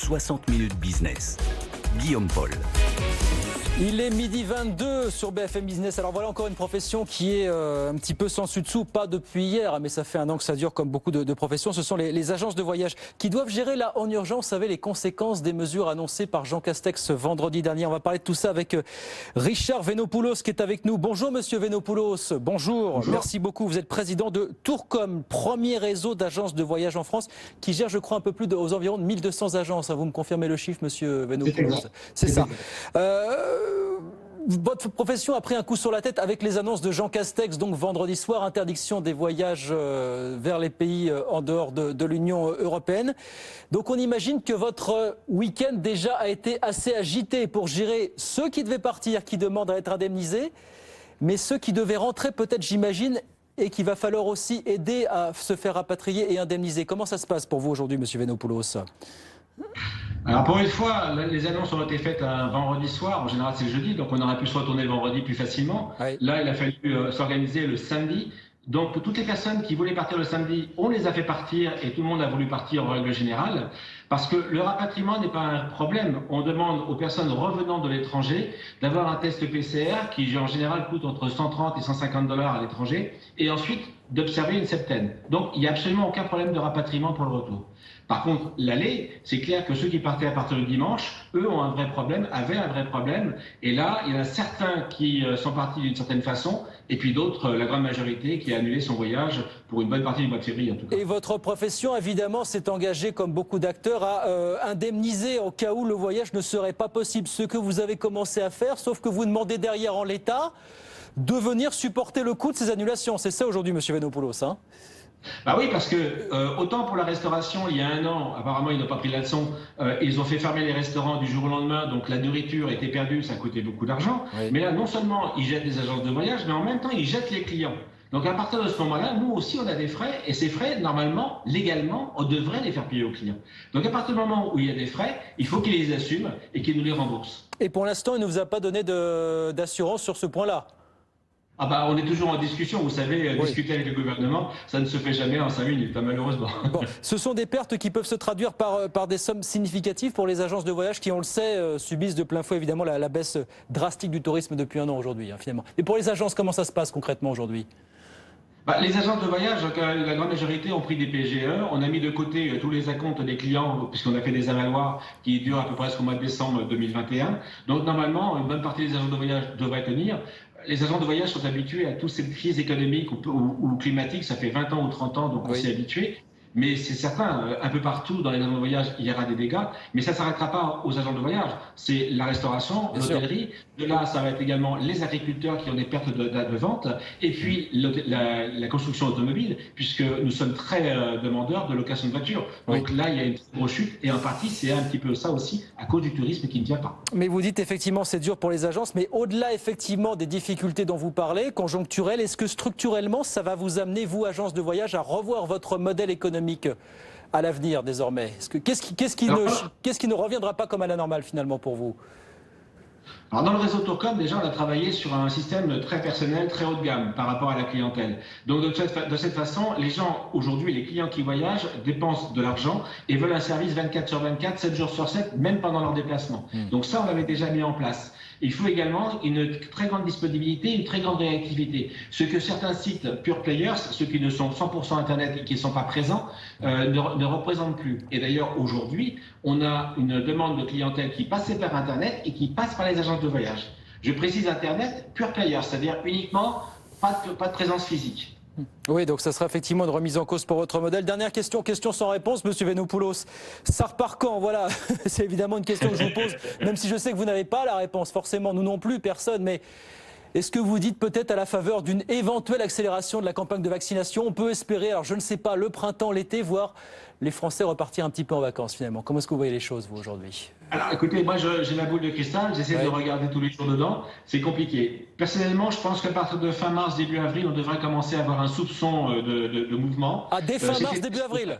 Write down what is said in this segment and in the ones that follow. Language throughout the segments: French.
60 minutes business. Guillaume Paul. Il est 12h22 sur BFM Business. Alors voilà encore une profession qui est un petit peu sans dessus dessous, pas depuis hier, mais ça fait un an que ça dure comme beaucoup de professions. Ce sont les agences de voyage qui doivent gérer là en urgence, vous savez, les conséquences des mesures annoncées par Jean Castex vendredi dernier. On va parler de tout ça avec Richard Venopoulos qui est avec nous. Bonjour Monsieur Venopoulos. Bonjour. Merci beaucoup. Vous êtes président de Tourcom, premier réseau d'agences de voyage en France qui gère, je crois, un peu plus aux environs de 1200 agences. Vous me confirmez le chiffre, Monsieur Venopoulos? C'est ça. Votre profession a pris un coup sur la tête avec les annonces de Jean Castex, donc vendredi soir, interdiction des voyages vers les pays en dehors de l'Union européenne. Donc on imagine que votre week-end déjà a été assez agité pour gérer ceux qui devaient partir, qui demandent à être indemnisés, mais ceux qui devaient rentrer peut-être, j'imagine, et qu'il va falloir aussi aider à se faire rapatrier et indemniser. Comment ça se passe pour vous aujourd'hui, Monsieur Venopoulos ? Alors pour une fois, les annonces ont été faites un vendredi soir, en général c'est le jeudi, donc on aurait pu se retourner le vendredi plus facilement. Oui. Là, il a fallu s'organiser le samedi. Donc pour toutes les personnes qui voulaient partir le samedi, on les a fait partir et tout le monde a voulu partir en règle générale. Parce que le rapatriement n'est pas un problème. On demande aux personnes revenant de l'étranger d'avoir un test PCR qui en général coûte entre 130 et 150 $ à l'étranger et ensuite d'observer une septaine. Donc il n'y a absolument aucun problème de rapatriement pour le retour. Par contre, l'aller, c'est clair que ceux qui partaient à partir du dimanche, eux ont un vrai problème, avaient un vrai problème. Et là, il y en a certains qui sont partis d'une certaine façon, et puis d'autres, la grande majorité, qui a annulé son voyage pour une bonne partie du mois de février en tout cas. Et votre profession, évidemment, s'est engagée, comme beaucoup d'acteurs, à indemniser au cas où le voyage ne serait pas possible. Ce que vous avez commencé à faire, sauf que vous demandez derrière en l'état de venir supporter le coût de ces annulations. C'est ça aujourd'hui, Monsieur Venopoulos, hein ? Bah oui, parce que autant pour la restauration, il y a un an, apparemment ils n'ont pas pris la leçon, ils ont fait fermer les restaurants du jour au lendemain, donc la nourriture était perdue, ça coûtait beaucoup d'argent. Oui. Mais là, non seulement ils jettent les agences de voyage, mais en même temps ils jettent les clients. Donc à partir de ce moment-là, nous aussi on a des frais, et ces frais, normalement, légalement, on devrait les faire payer aux clients. Donc à partir du moment où il y a des frais, il faut qu'ils les assument et qu'ils nous les remboursent. Et pour l'instant, il ne vous a pas donné d'assurance sur ce point-là ? Ah bah on est toujours en discussion, vous savez, oui. Discuter avec le gouvernement, ça ne se fait jamais en 5 minutes, malheureusement. Bon, ce sont des pertes qui peuvent se traduire par des sommes significatives pour les agences de voyage qui, on le sait, subissent de plein fouet évidemment la baisse drastique du tourisme depuis un an aujourd'hui, finalement. Et pour les agences, comment ça se passe concrètement aujourd'hui ? Les agences de voyage, la grande majorité ont pris des PGE. On a mis de côté tous les acomptes des clients, puisqu'on a fait des avaloirs qui durent à peu près jusqu'au mois de décembre 2021. Donc normalement, une bonne partie des agences de voyage devraient tenir. Les agents de voyage sont habitués à toutes ces crises économiques ou climatiques, ça fait 20 ans ou 30 ans, donc on s'y est habitué. Mais c'est certain, un peu partout dans les agents de voyage, il y aura des dégâts, mais ça ne s'arrêtera pas aux agents de voyage. C'est la restauration, l'hôtellerie, de là ça va être également les agriculteurs qui ont des pertes de vente, et puis la construction automobile, puisque nous sommes très demandeurs de location de voitures. Donc là, il y a une grosse chute, et en partie, c'est un petit peu ça aussi, à cause du tourisme qui ne vient pas. Mais vous dites effectivement c'est dur pour les agences, mais au-delà effectivement des difficultés dont vous parlez, conjoncturelles, est-ce que structurellement, ça va vous amener, vous, agence de voyage, à revoir votre modèle économique à l'avenir désormais? Qu'est-ce qui ne reviendra pas comme à la normale finalement pour vous? Alors dans le réseau Tourcom, déjà, on a travaillé sur un système très personnel, très haut de gamme par rapport à la clientèle. Donc de cette façon, les gens, aujourd'hui, les clients qui voyagent, dépensent de l'argent et veulent un service 24 sur 24, 7 jours sur 7, même pendant leur déplacement. Donc ça, on l'avait déjà mis en place. Il faut également une très grande disponibilité, une très grande réactivité. Ce que certains sites pure players, ceux qui ne sont 100% Internet et qui ne sont pas présents, ne représentent plus. Et d'ailleurs, aujourd'hui, on a une demande de clientèle qui passait par Internet et qui passe par les agences de voyage. Je précise Internet, pure player, c'est-à-dire uniquement pas de présence physique. Oui, donc ça sera effectivement une remise en cause pour votre modèle. Dernière question sans réponse, Monsieur Venopoulos. Ça repart quand? Voilà, c'est évidemment une question que je vous pose, même si je sais que vous n'avez pas la réponse, forcément, nous non plus, personne, mais est-ce que vous dites peut-être à la faveur d'une éventuelle accélération de la campagne de vaccination, on peut espérer, alors je ne sais pas, le printemps, l'été, voir les Français repartir un petit peu en vacances finalement? Comment est-ce que vous voyez les choses, vous, aujourd'hui? Alors écoutez, moi j'ai la boule de cristal, j'essaie de regarder tous les jours dedans, c'est compliqué. Personnellement, je pense qu'à partir de fin mars, début avril, on devrait commencer à avoir un soupçon de mouvement. Ah, dès fin mars, début avril?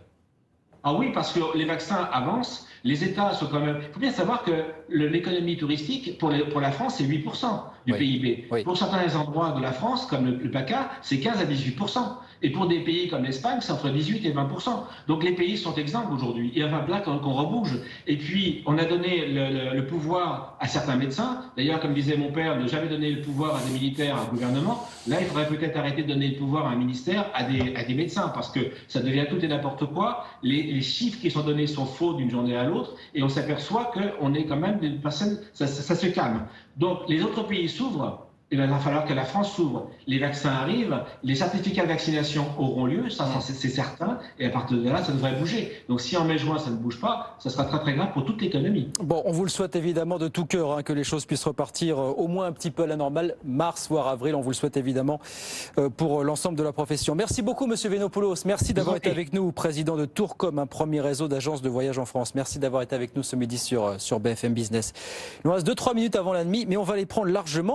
Ah oui, parce que les vaccins avancent, les États sont quand même... Il faut bien savoir que l'économie touristique, pour la France, c'est 8%. du Oui. PIB. Oui. Pour certains endroits de la France, comme le PACA, c'est 15 à 18%. Et pour des pays comme l'Espagne, c'est entre 18 et 20%. Donc les pays sont exemples aujourd'hui. Il va falloir qu'on rebouge. Et puis, on a donné le pouvoir à certains médecins. D'ailleurs, comme disait mon père, ne jamais donner le pouvoir à des militaires, à un gouvernement. Là, il faudrait peut-être arrêter de donner le pouvoir à un ministère, à des médecins, parce que ça devient tout et n'importe quoi. Les chiffres qui sont donnés sont faux d'une journée à l'autre. Et on s'aperçoit qu'on est quand même des personnes, ça se calme. Donc, les autres pays s'ouvrent. Il va falloir que la France s'ouvre. Les vaccins arrivent, les certificats de vaccination auront lieu, ça c'est certain, et à partir de là, ça devrait bouger. Donc si en mai-juin, ça ne bouge pas, ça sera très très grave pour toute l'économie. Bon, on vous le souhaite évidemment de tout cœur, que les choses puissent repartir au moins un petit peu à la normale, mars voire avril, on vous le souhaite évidemment pour l'ensemble de la profession. Merci beaucoup Monsieur Venopoulos, merci d'avoir été avec nous, président de Tourcom, un premier réseau d'agences de voyage en France. Merci d'avoir été avec nous ce midi sur BFM Business. Il nous reste 2-3 minutes avant la nuit, mais on va les prendre largement.